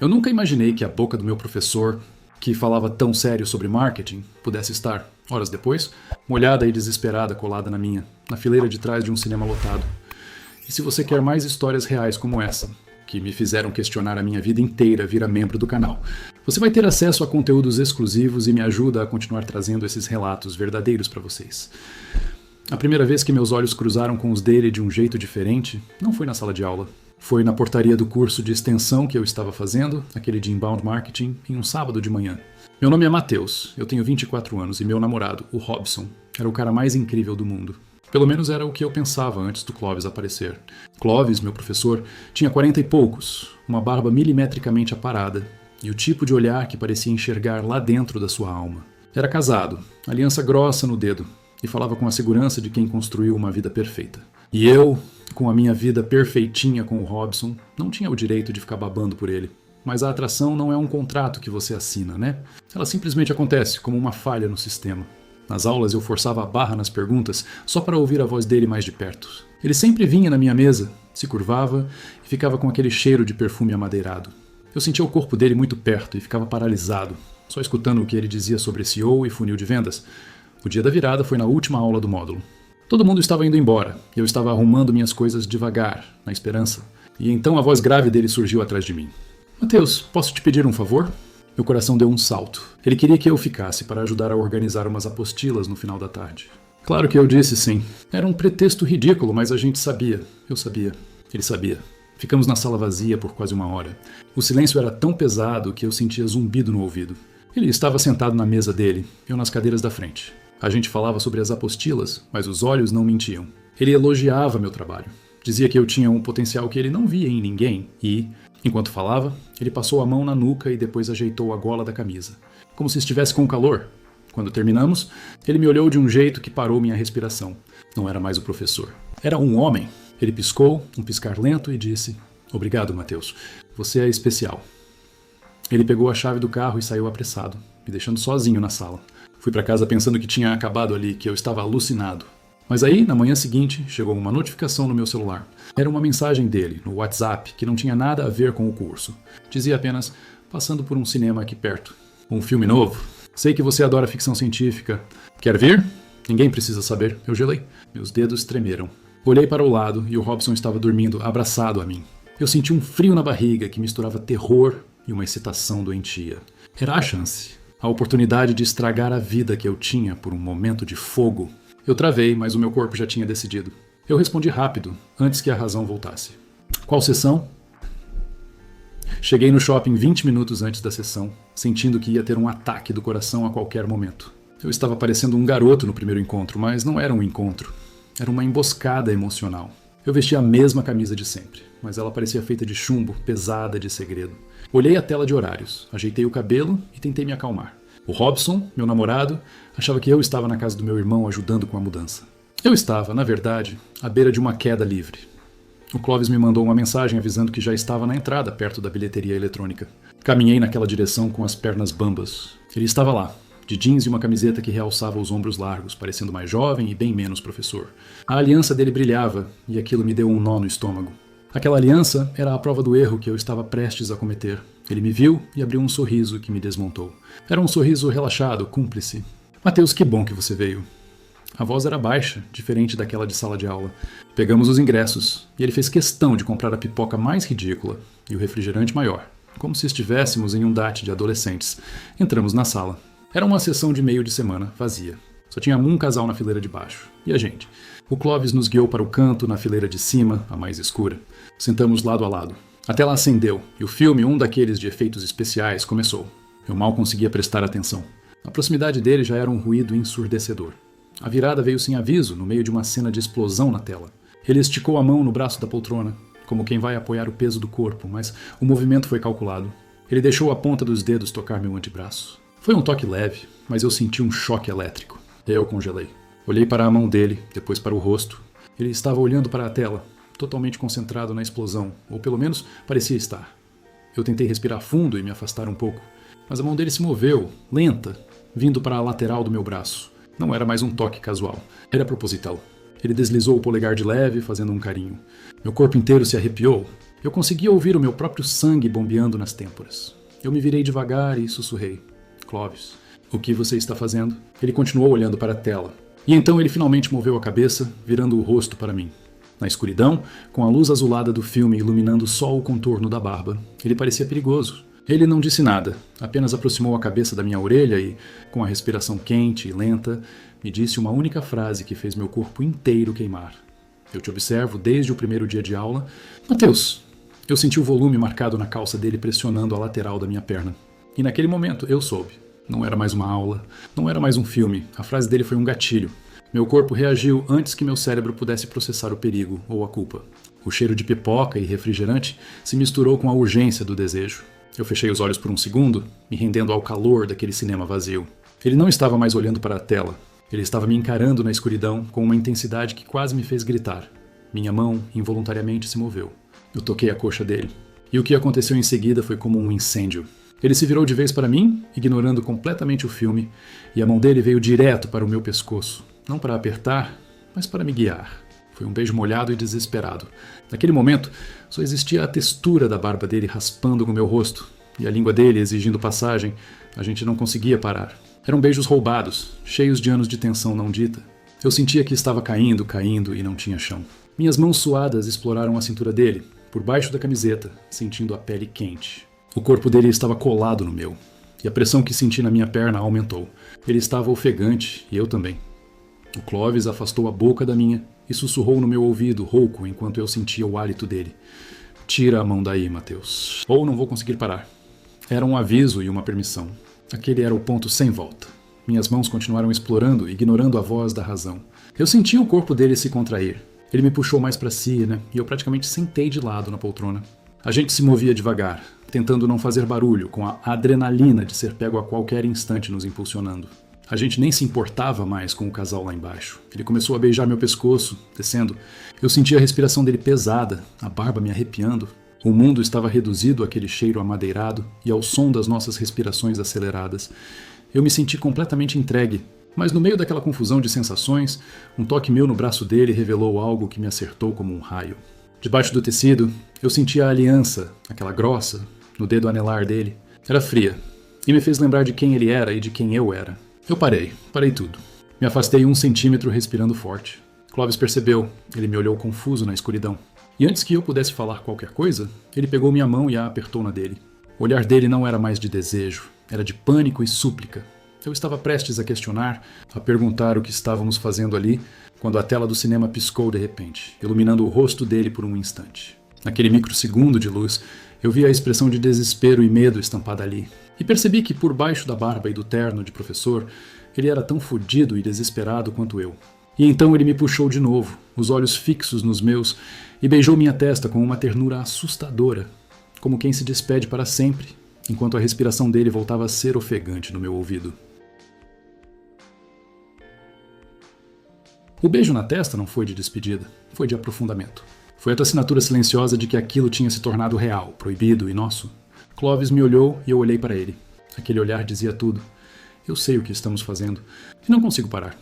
Eu nunca imaginei que a boca do meu professor, que falava tão sério sobre marketing, pudesse estar, horas depois, molhada e desesperada colada na minha, na fileira de trás de um cinema lotado. E se você quer mais histórias reais como essa, que me fizeram questionar a minha vida inteira, vira membro do canal. Você vai ter acesso a conteúdos exclusivos e me ajuda a continuar trazendo esses relatos verdadeiros para vocês. A primeira vez que meus olhos cruzaram com os dele de um jeito diferente não foi na sala de aula. Foi na portaria do curso de extensão que eu estava fazendo, aquele de Inbound Marketing, em um sábado de manhã. Meu nome é Matheus, eu tenho 24 anos e meu namorado, o Robson, era o cara mais incrível do mundo. Pelo menos era o que eu pensava antes do Clóvis aparecer. Clóvis, meu professor, tinha 40 e poucos, uma barba milimetricamente aparada e o tipo de olhar que parecia enxergar lá dentro da sua alma. Era casado, aliança grossa no dedo, e falava com a segurança de quem construiu uma vida perfeita. E eu, com a minha vida perfeitinha com o Robson, não tinha o direito de ficar babando por ele. Mas a atração não é um contrato que você assina, né? Ela simplesmente acontece como uma falha no sistema. Nas aulas eu forçava a barra nas perguntas só para ouvir a voz dele mais de perto. Ele sempre vinha na minha mesa, se curvava e ficava com aquele cheiro de perfume amadeirado. Eu sentia o corpo dele muito perto e ficava paralisado, só escutando o que ele dizia sobre SEO e funil de vendas. O dia da virada foi na última aula do módulo. Todo mundo estava indo embora e eu estava arrumando minhas coisas devagar, na esperança. E então a voz grave dele surgiu atrás de mim. Matheus, posso te pedir um favor? Meu coração deu um salto. Ele queria que eu ficasse para ajudar a organizar umas apostilas no final da tarde. Claro que eu disse sim. Era um pretexto ridículo, mas a gente sabia. Eu sabia. Ele sabia. Ficamos na sala vazia por quase uma hora. O silêncio era tão pesado que eu sentia zumbido no ouvido. Ele estava sentado na mesa dele, eu nas cadeiras da frente. A gente falava sobre as apostilas, mas os olhos não mentiam. Ele elogiava meu trabalho. Dizia que eu tinha um potencial que ele não via em ninguém e, enquanto falava, ele passou a mão na nuca e depois ajeitou a gola da camisa, como se estivesse com calor. Quando terminamos, ele me olhou de um jeito que parou minha respiração. Não era mais o professor. Era um homem. Ele piscou, um piscar lento, e disse: "Obrigado, Matheus. Você é especial." Ele pegou a chave do carro e saiu apressado, me deixando sozinho na sala. Fui para casa pensando que tinha acabado ali, que eu estava alucinado. Mas aí, na manhã seguinte, chegou uma notificação no meu celular. Era uma mensagem dele, no WhatsApp, que não tinha nada a ver com o curso. Dizia apenas: "Passando por um cinema aqui perto. Um filme novo. Sei que você adora ficção científica. Quer vir?" Ninguém precisa saber. Eu gelei. Meus dedos tremeram. Olhei para o lado e o Robson estava dormindo, abraçado a mim. Eu senti um frio na barriga que misturava terror e uma excitação doentia. Era a chance. A oportunidade de estragar a vida que eu tinha por um momento de fogo. Eu travei, mas o meu corpo já tinha decidido. Eu respondi rápido, antes que a razão voltasse. "Qual sessão?" Cheguei no shopping 20 minutos antes da sessão, sentindo que ia ter um ataque do coração a qualquer momento. Eu estava parecendo um garoto no primeiro encontro, mas não era um encontro. Era uma emboscada emocional. Eu vestia a mesma camisa de sempre, mas ela parecia feita de chumbo, pesada de segredo. Olhei a tela de horários, ajeitei o cabelo e tentei me acalmar. O Robson, meu namorado, achava que eu estava na casa do meu irmão ajudando com a mudança. Eu estava, na verdade, à beira de uma queda livre. O Clóvis me mandou uma mensagem avisando que já estava na entrada, perto da bilheteria eletrônica. Caminhei naquela direção com as pernas bambas. Ele estava lá, de jeans e uma camiseta que realçava os ombros largos, parecendo mais jovem e bem menos professor. A aliança dele brilhava e aquilo me deu um nó no estômago. Aquela aliança era a prova do erro que eu estava prestes a cometer. Ele me viu e abriu um sorriso que me desmontou. Era um sorriso relaxado, cúmplice. "Matheus, que bom que você veio." A voz era baixa, diferente daquela de sala de aula. Pegamos os ingressos e ele fez questão de comprar a pipoca mais ridícula e o refrigerante maior, como se estivéssemos em um date de adolescentes. Entramos na sala. Era uma sessão de meio de semana, vazia. Só tinha um casal na fileira de baixo. E a gente? O Clóvis nos guiou para o canto, na fileira de cima, a mais escura. Sentamos lado a lado. A tela acendeu e o filme, um daqueles de efeitos especiais, começou. Eu mal conseguia prestar atenção. A proximidade dele já era um ruído ensurdecedor. A virada veio sem aviso, no meio de uma cena de explosão na tela. Ele esticou a mão no braço da poltrona, como quem vai apoiar o peso do corpo, mas o movimento foi calculado. Ele deixou a ponta dos dedos tocar meu antebraço. Foi um toque leve, mas eu senti um choque elétrico. Eu congelei. Olhei para a mão dele, depois para o rosto. Ele estava olhando para a tela, totalmente concentrado na explosão, ou pelo menos parecia estar. Eu tentei respirar fundo e me afastar um pouco, mas a mão dele se moveu, lenta, vindo para a lateral do meu braço. Não era mais um toque casual, era proposital. Ele deslizou o polegar de leve, fazendo um carinho. Meu corpo inteiro se arrepiou. Eu conseguia ouvir o meu próprio sangue bombeando nas têmporas. Eu me virei devagar e sussurrei. Clovis, o que você está fazendo? Ele continuou olhando para a tela. E então ele finalmente moveu a cabeça, virando o rosto para mim. Na escuridão, com a luz azulada do filme iluminando só o contorno da barba, ele parecia perigoso. Ele não disse nada, apenas aproximou a cabeça da minha orelha e, com a respiração quente e lenta, me disse uma única frase que fez meu corpo inteiro queimar. Eu te observo desde o primeiro dia de aula. Mateus! Eu senti o volume marcado na calça dele pressionando a lateral da minha perna. E naquele momento eu soube. Não era mais uma aula, não era mais um filme. A frase dele foi um gatilho. Meu corpo reagiu antes que meu cérebro pudesse processar o perigo ou a culpa. O cheiro de pipoca e refrigerante se misturou com a urgência do desejo. Eu fechei os olhos por um segundo, me rendendo ao calor daquele cinema vazio. Ele não estava mais olhando para a tela. Ele estava me encarando na escuridão com uma intensidade que quase me fez gritar. Minha mão involuntariamente se moveu. Eu toquei a coxa dele. E o que aconteceu em seguida foi como um incêndio. Ele se virou de vez para mim, ignorando completamente o filme, e a mão dele veio direto para o meu pescoço. Não para apertar, mas para me guiar. Foi um beijo molhado e desesperado. Naquele momento, só existia a textura da barba dele raspando no meu rosto, e a língua dele exigindo passagem. A gente não conseguia parar. Eram beijos roubados, cheios de anos de tensão não dita. Eu sentia que estava caindo e não tinha chão. Minhas mãos suadas exploraram a cintura dele, por baixo da camiseta, sentindo a pele quente. O corpo dele estava colado no meu, e a pressão que senti na minha perna aumentou. Ele estava ofegante, e eu também. O Clovis afastou a boca da minha e sussurrou no meu ouvido, rouco, enquanto eu sentia o hálito dele. Tira a mão daí, Mateus, ou não vou conseguir parar. Era um aviso e uma permissão. Aquele era o ponto sem volta. Minhas mãos continuaram explorando, ignorando a voz da razão. Eu senti o corpo dele se contrair. Ele me puxou mais para si, e eu praticamente sentei de lado na poltrona. A gente se movia devagar, tentando não fazer barulho, com a adrenalina de ser pego a qualquer instante nos impulsionando. A gente nem se importava mais com o casal lá embaixo. Ele começou a beijar meu pescoço, descendo. Eu sentia a respiração dele pesada, a barba me arrepiando. O mundo estava reduzido àquele cheiro amadeirado e ao som das nossas respirações aceleradas. Eu me senti completamente entregue, mas no meio daquela confusão de sensações, um toque meu no braço dele revelou algo que me acertou como um raio. Debaixo do tecido, eu sentia a aliança, aquela grossa, no dedo anelar dele. Era fria, e me fez lembrar de quem ele era e de quem eu era. Eu parei tudo. Me afastei 1 centímetro respirando forte. Clovis percebeu, ele me olhou confuso na escuridão. E antes que eu pudesse falar qualquer coisa, ele pegou minha mão e a apertou na dele. O olhar dele não era mais de desejo, era de pânico e súplica. Eu estava prestes a questionar, a perguntar o que estávamos fazendo ali, quando a tela do cinema piscou de repente, iluminando o rosto dele por um instante. Naquele microsegundo de luz, eu vi a expressão de desespero e medo estampada ali. E percebi que por baixo da barba e do terno de professor, ele era tão fodido e desesperado quanto eu. E então ele me puxou de novo, os olhos fixos nos meus, e beijou minha testa com uma ternura assustadora, como quem se despede para sempre, enquanto a respiração dele voltava a ser ofegante no meu ouvido. O beijo na testa não foi de despedida, foi de aprofundamento. Foi a assinatura silenciosa de que aquilo tinha se tornado real, proibido e nosso. Clovis me olhou e eu olhei para ele. Aquele olhar dizia tudo. Eu sei o que estamos fazendo e não consigo parar.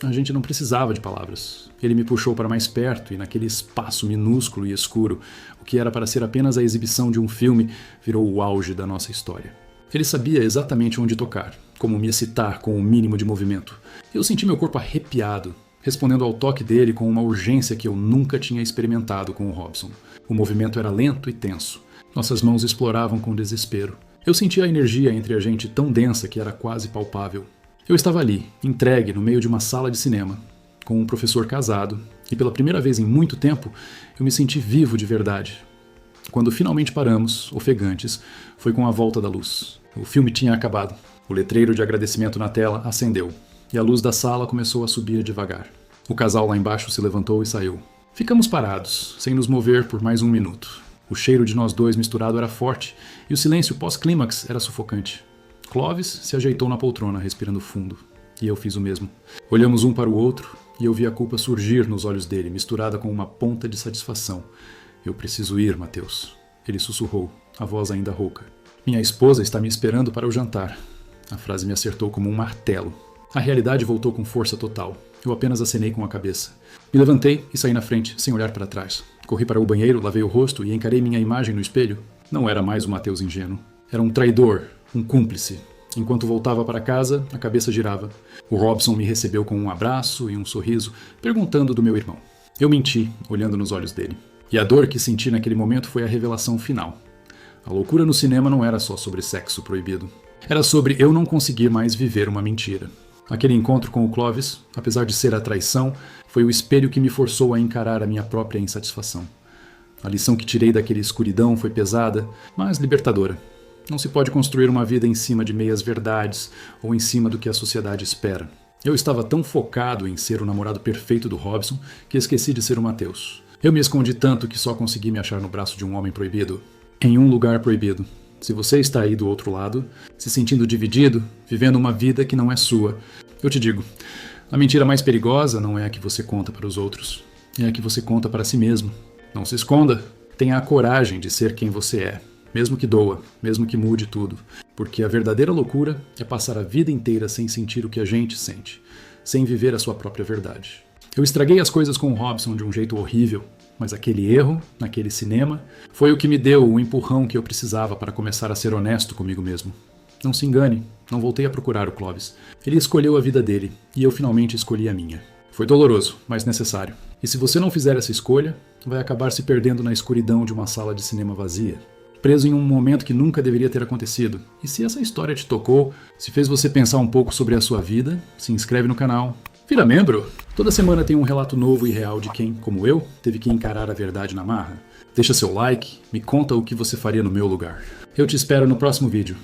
A gente não precisava de palavras. Ele me puxou para mais perto e naquele espaço minúsculo e escuro, o que era para ser apenas a exibição de um filme, virou o auge da nossa história. Ele sabia exatamente onde tocar, como me excitar com o mínimo de movimento. Eu senti meu corpo arrepiado, respondendo ao toque dele com uma urgência que eu nunca tinha experimentado com o Robson. O movimento era lento e tenso. Nossas mãos exploravam com desespero. Eu sentia a energia entre a gente tão densa que era quase palpável. Eu estava ali, entregue no meio de uma sala de cinema, com um professor casado, e pela primeira vez em muito tempo, eu me senti vivo de verdade. Quando finalmente paramos, ofegantes, foi com a volta da luz. O filme tinha acabado. O letreiro de agradecimento na tela acendeu, e a luz da sala começou a subir devagar. O casal lá embaixo se levantou e saiu. Ficamos parados, sem nos mover por mais 1 minuto. O cheiro de nós dois misturado era forte, e o silêncio pós-clímax era sufocante. Clovis se ajeitou na poltrona, respirando fundo. E eu fiz o mesmo. Olhamos um para o outro, e eu vi a culpa surgir nos olhos dele, misturada com uma ponta de satisfação. Eu preciso ir, Mateus. Ele sussurrou, a voz ainda rouca. Minha esposa está me esperando para o jantar. A frase me acertou como um martelo. A realidade voltou com força total. Eu apenas acenei com a cabeça. Me levantei e saí na frente, sem olhar para trás. Corri para o banheiro, lavei o rosto e encarei minha imagem no espelho. Não era mais o Mateus ingênuo. Era um traidor, um cúmplice. Enquanto voltava para casa, a cabeça girava. O Robson me recebeu com um abraço e um sorriso, perguntando do meu irmão. Eu menti, olhando nos olhos dele. E a dor que senti naquele momento foi a revelação final. A loucura no cinema não era só sobre sexo proibido. Era sobre eu não conseguir mais viver uma mentira. Aquele encontro com o Clóvis, apesar de ser a traição, foi o espelho que me forçou a encarar a minha própria insatisfação. A lição que tirei daquela escuridão foi pesada, mas libertadora. Não se pode construir uma vida em cima de meias verdades ou em cima do que a sociedade espera. Eu estava tão focado em ser o namorado perfeito do Robson que esqueci de ser o Mateus. Eu me escondi tanto que só consegui me achar no braço de um homem proibido. Em um lugar proibido. Se você está aí do outro lado, se sentindo dividido, vivendo uma vida que não é sua, eu te digo, a mentira mais perigosa não é a que você conta para os outros, é a que você conta para si mesmo. Não se esconda, tenha a coragem de ser quem você é, mesmo que doa, mesmo que mude tudo, porque a verdadeira loucura é passar a vida inteira sem sentir o que a gente sente, sem viver a sua própria verdade. Eu estraguei as coisas com o Robson de um jeito horrível, mas aquele erro, naquele cinema, foi o que me deu o empurrão que eu precisava para começar a ser honesto comigo mesmo. Não se engane, não voltei a procurar o Clóvis. Ele escolheu a vida dele, e eu finalmente escolhi a minha. Foi doloroso, mas necessário. E se você não fizer essa escolha, vai acabar se perdendo na escuridão de uma sala de cinema vazia, preso em um momento que nunca deveria ter acontecido. E se essa história te tocou, se fez você pensar um pouco sobre a sua vida, se inscreve no canal. Vira membro! Toda semana tem um relato novo e real de quem, como eu, teve que encarar a verdade na marra. Deixa seu like, me conta o que você faria no meu lugar. Eu te espero no próximo vídeo.